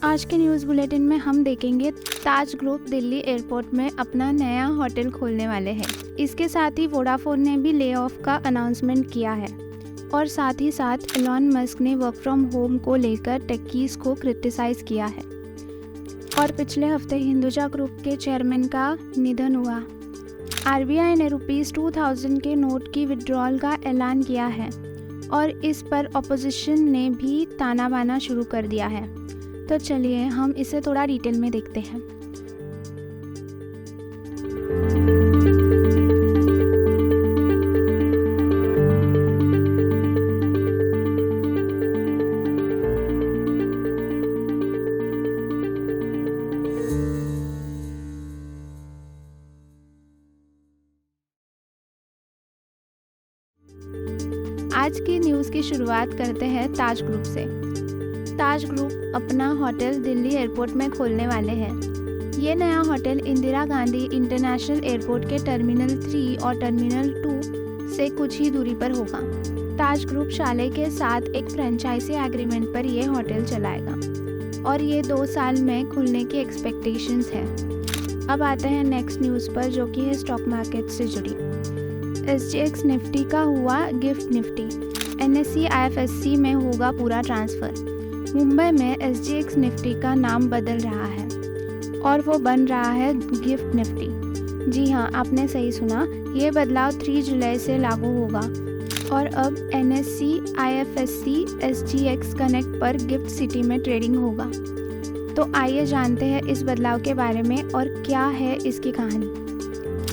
आज के news bulletin में हम देखेंगे ताज ग्रुप दिल्ली एयरपोर्ट में अपना नया होटल खोलने वाले हैं। इसके साथ ही वोडाफोन ने भी ले ऑफ का अनाउंसमेंट किया है और साथ ही साथ एलॉन मस्क ने वर्क फ्रॉम होम को लेकर टेक्कीज को क्रिटिसाइज किया है। और पिछले हफ्ते हिंदुजा ग्रुप के चेयरमैन का निधन हुआ। आरबीआई ने ₹2000 के नोट की विड्रॉल का ऐलान किया है और इस पर ऑपोजिशन ने भी ताना बाना शुरू कर दिया है। तो चलिए हम इसे थोड़ा डिटेल में देखते हैं। आज की न्यूज़ की शुरुआत करते हैं ताज ग्रुप से। ताज ग्रुप अपना होटल दिल्ली एयरपोर्ट में खोलने वाले हैं। ये नया hotel Indira Gandhi international airport के टर्मिनल 3 और टर्मिनल 2 से कुछ ही दूरी पर होगा। ताज ग्रुप शाले के साथ एक फ्रेंचाइजी एग्रीमेंट पर यह होटल चलाएगा और ये 2 साल में खुलने की एक्सपेक्टेशंस है। अब आते हैं नेक्स्ट न्यूज़ पर, जो कि है स्टॉक मार्केट से जुड़ी। SGX निफ्टी का हुआ गिफ्ट निफ्टी। NSE IFSC में होगा पूरा ट्रांसफ़र। मुंबई में SGX निफ्टी का नाम बदल रहा है और वो बन रहा है गिफ्ट निफ्टी। जी हाँ, आपने सही सुना, ये बदलाव 3 जुलाई से लागू होगा और अब NSE IFSC SGX कनेक्ट पर गिफ्ट सिटी में ट्रेडिंग होगा। तो आइए जानते हैं इस बदलाव के बारे में और क्या है इसकी कहानी।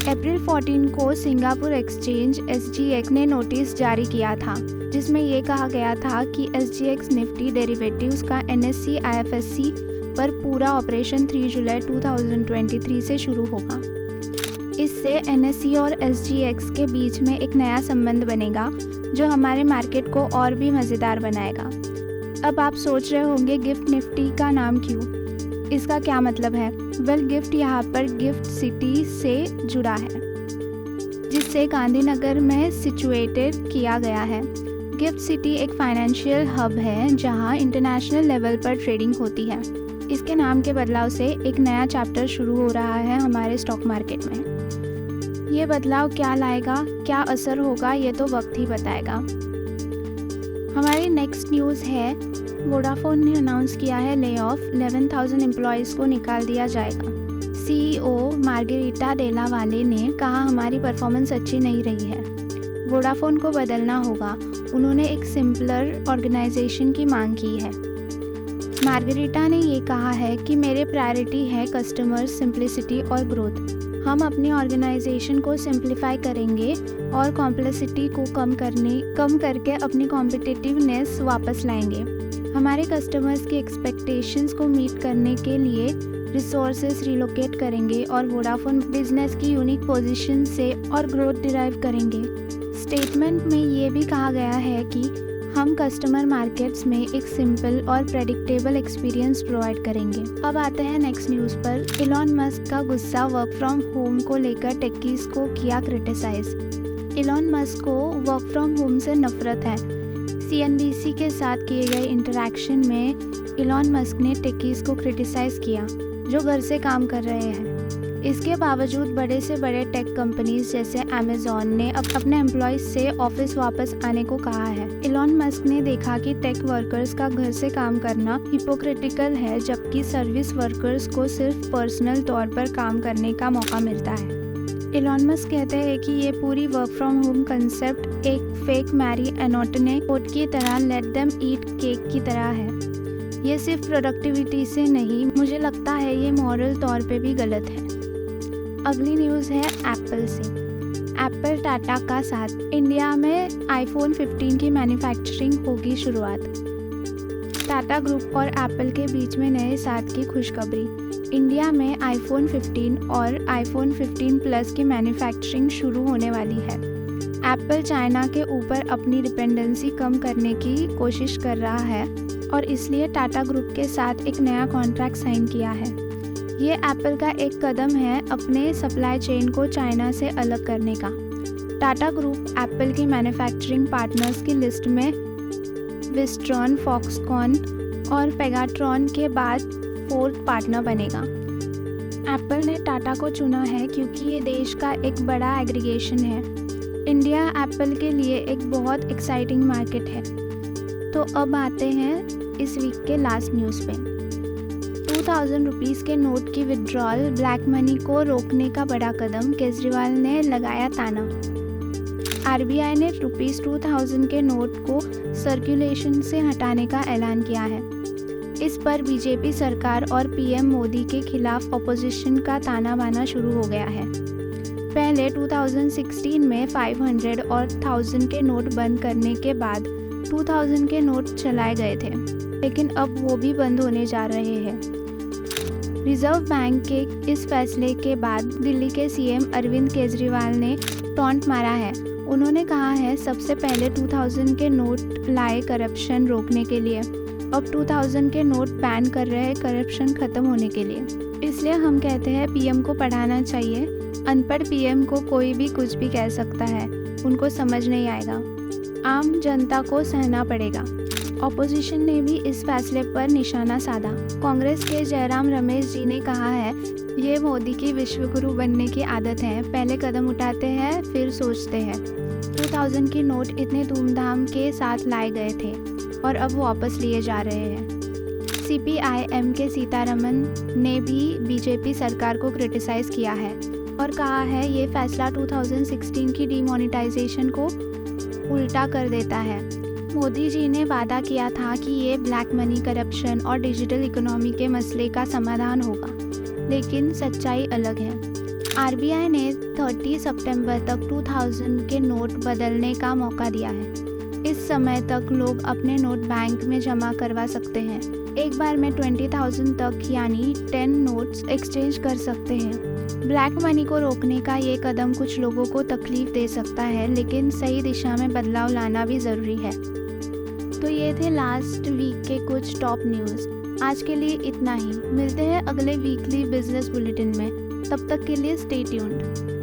अप्रैल 14 को सिंगापुर एक्सचेंज SGX ने नोटिस जारी किया था, जिसमें ये कहा गया था कि SGX निफ्टी डेरिवेटिव्स का NSE IFSC पर पूरा ऑपरेशन 3 जुलाई 2023 से शुरू होगा। इससे NSE और SGX के बीच में एक नया संबंध बनेगा, जो हमारे मार्केट को और भी मज़ेदार बनाएगा। अब आप सोच रहे होंगे गिफ्ट निफ्टी का नाम क्यों? इसका क्या मतलब है? गिफ्ट यहाँ पर गिफ्ट सिटी से जुड़ा है, जिससे गांधीनगर में सिचुएटेड किया गया है। गिफ्ट सिटी एक फाइनेंशियल हब है जहाँ इंटरनेशनल लेवल पर ट्रेडिंग होती है। इसके नाम के बदलाव से एक नया चैप्टर शुरू हो रहा है हमारे स्टॉक मार्केट में। ये बदलाव क्या लाएगा, क्या असर होगा, ये तो वक्त ही बताएगा। हमारी नेक्स्ट न्यूज़ है, वोडाफोन ने अनाउंस किया है ले ऑफ 11,000 एम्प्लॉयज़ को निकाल दिया जाएगा। CEO मार्गेरिटा डेला वाले ने कहा हमारी परफॉर्मेंस अच्छी नहीं रही है, वोडाफोन को बदलना होगा। उन्होंने एक सिंपलर ऑर्गेनाइजेशन की मांग की है। मार्गेरिटा ने ये कहा है कि मेरे प्रायोरिटी है कस्टमर सिंप्लिसिटी और ग्रोथ। हम अपनी ऑर्गेनाइजेशन को सिंप्लीफाई करेंगे और कॉम्प्लेक्सिटी को कम करके अपनी कॉम्पिटिटिवनेस वापस लाएंगे। हमारे कस्टमर्स की एक्सपेक्टेशंस को मीट करने के लिए रिसोर्सेज रिलोकेट करेंगे और वोडाफोन बिजनेस की यूनिक पोजीशन से और ग्रोथ डिराइव करेंगे। स्टेटमेंट में ये भी कहा गया है कि हम कस्टमर मार्केट्स में एक सिंपल और प्रेडिक्टेबल एक्सपीरियंस प्रोवाइड करेंगे। अब आते हैं नेक्स्ट न्यूज़ पर। एलॉन मस्क का गुस्सा वर्क फ्रॉम होम को लेकर टेक्कीज को किया क्रिटिसाइज। एलॉन मस्क को वर्क फ्रॉम होम से नफरत है। CNBC के साथ किए गए इंटरैक्शन में एलॉन मस्क ने टेक्कीज को क्रिटिसाइज किया जो घर से काम कर रहे हैं। इसके बावजूद बड़े से बड़े टेक कंपनीज जैसे अमेज़ॉन ने अपने एम्प्लॉयज़ से ऑफिस वापस आने को कहा है। एलॉन मस्क ने देखा कि टेक वर्कर्स का घर से काम करना हिपोक्रिटिकल है, जबकि सर्विस वर्कर्स को सिर्फ पर्सनल तौर पर काम करने का मौका मिलता है। एलॉन मस्क कहते हैं कि ये पूरी वर्क फ्रॉम होम कंसेप्ट एक फेक मैरी एनोटने कोट की तरह लेट देम ईट केक की तरह है। ये सिर्फ प्रोडक्टिविटी से नहीं, मुझे लगता है ये मॉरल तौर पे भी गलत है। अगली न्यूज़ है एप्पल से। एप्पल टाटा का साथ इंडिया में iPhone 15 की मैन्युफैक्चरिंग होगी शुरुआत। टाटा ग्रुप और एप्पल के बीच में नए साथ की खुशखबरी। इंडिया में iPhone 15 और iPhone 15 प्लस की मैन्युफैक्चरिंग शुरू होने वाली है। एप्पल चाइना के ऊपर अपनी डिपेंडेंसी कम करने की कोशिश कर रहा है और इसलिए टाटा ग्रुप के साथ एक नया कॉन्ट्रैक्ट साइन किया है। ये एप्पल का एक कदम है अपने सप्लाई चेन को चाइना से अलग करने का। टाटा ग्रुप एप्पल की मैन्युफैक्चरिंग पार्टनर्स की लिस्ट में विस्ट्रॉन, फॉक्सकॉन और पेगाट्रॉन के बाद फोर्थ पार्टनर बनेगा। एप्पल ने टाटा को चुना है क्योंकि ये देश का एक बड़ा एग्रीगेशन है। इंडिया एप्पल के लिए एक बहुत एक्साइटिंग मार्केट है। तो अब आते हैं इस वीक के लास्ट न्यूज़ पे। 2000 रुपीज़ के नोट की विड्रॉल, ब्लैक मनी को रोकने का बड़ा कदम, केजरीवाल ने लगाया ताना। आरबीआई ने ₹2000 के नोट को सर्कुलेशन से हटाने का ऐलान किया है। इस पर बीजेपी सरकार और पीएम मोदी के खिलाफ ऑपोजिशन का ताना बाना शुरू हो गया है। पहले 2016 में 500 और 1000 के नोट बंद करने के बाद 2000 के नोट चलाए गए थे, लेकिन अब वो भी बंद होने जा रहे हैं। रिजर्व बैंक के इस फैसले के बाद दिल्ली के सीएम अरविंद केजरीवाल ने टॉन्ट मारा है। उन्होंने कहा है, सबसे पहले 2000 के नोट लाए करप्शन रोकने के लिए, अब 2000 के नोट बैन कर रहे हैं करप्शन खत्म होने के लिए। इसलिए हम कहते हैं पीएम को पढ़ाना चाहिए। अनपढ़ पीएम को कोई भी कुछ भी कह सकता है, उनको समझ नहीं आएगा। आम जनता को सहना पड़ेगा। ऑपोजिशन ने भी इस फैसले पर निशाना साधा। कांग्रेस के जयराम रमेश जी ने कहा है, ये मोदी की विश्वगुरु बनने की आदत है, पहले कदम उठाते हैं फिर सोचते हैं। 2000 के नोट इतने धूमधाम के साथ लाए गए थे और अब वापस लिए जा रहे हैं। सीपीआईएम के सीतारमन ने भी बीजेपी सरकार को क्रिटिसाइज़ किया है और कहा है ये फैसला 2016 की डिमोनेटाइजेशन को उल्टा कर देता है। मोदी जी ने वादा किया था कि ये ब्लैक मनी, करप्शन और डिजिटल इकोनॉमी के मसले का समाधान होगा, लेकिन सच्चाई अलग है। आरबीआई ने 30 सितंबर तक 2000 के नोट बदलने का मौका दिया है। इस समय तक लोग अपने नोट बैंक में जमा करवा सकते हैं। एक बार में 20,000 तक यानी 10 नोट्स एक्सचेंज कर सकते हैं। ब्लैक मनी को रोकने का ये कदम कुछ लोगों को तकलीफ दे सकता है, लेकिन सही दिशा में बदलाव लाना भी ज़रूरी है। तो ये थे लास्ट वीक के कुछ टॉप न्यूज़। आज के लिए इतना ही। मिलते हैं अगले वीकली बिजनेस बुलेटिन में। तब तक के लिए स्टे ट्यून्ड।